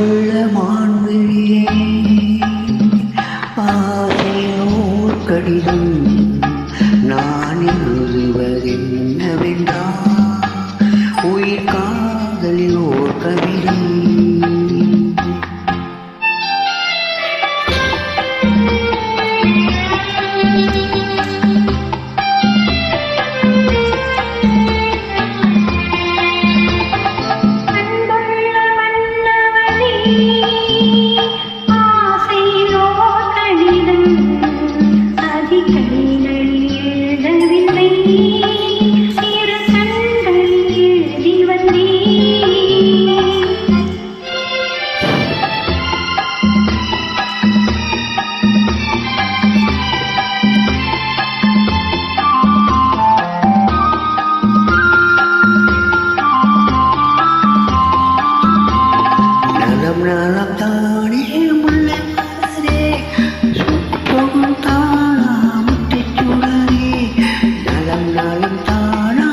அன்புள்ள மான்விழியே ஆசையோர் கடிதம் நான் எழுதுவதென்னவென்றால் உயிர் காதலில் ஓர் கவிதை. நலம் தானே முல்லை மலரே சுத்தமும் தானா முட்டிச் சுடரே. நலம் தானா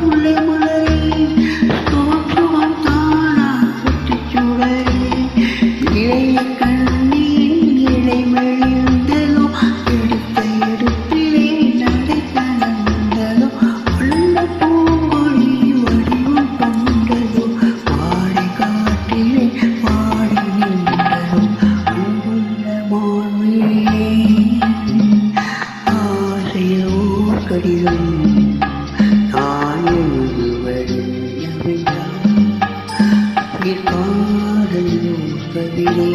முல்லை மலரே சுத்தமும் தானா முட்டிச் சுடரே. இளைய கண்ணின் இலை மெழிந்ததோ எடுத்த எடுப்பிலே நடை கலந்ததோ உள்ள பூங்கொடி வடிவம் கொண்டதோ பாடி காட்டிலே கடிதம் நான் எழுதுவதென்னவென்றால் காதலில் கவிதை.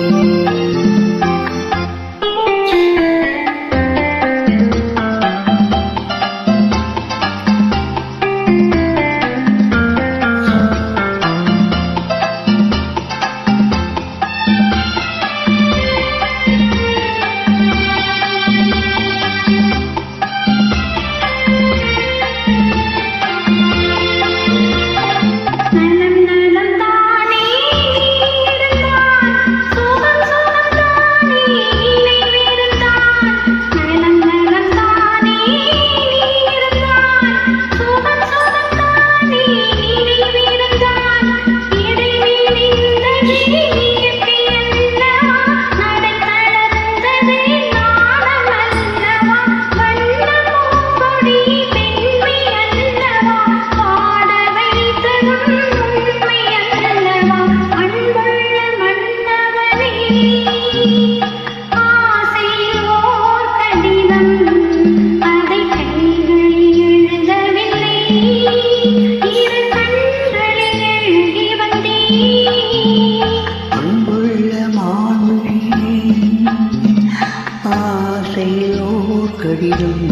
ஆசையோர் கடிதம்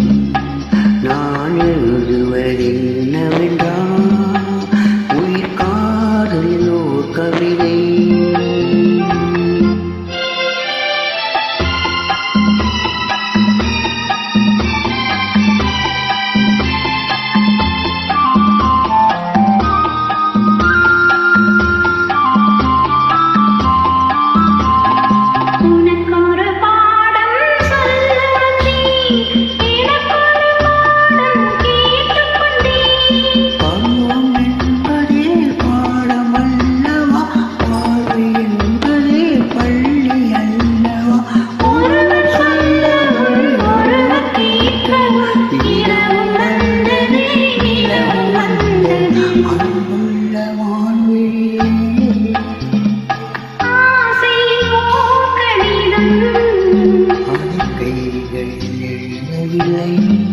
நான் எழுதுவதென்னவென்றால் உயிர் காதலில் ஓர் கவிதை. கைகளில் எழுதவில்லை.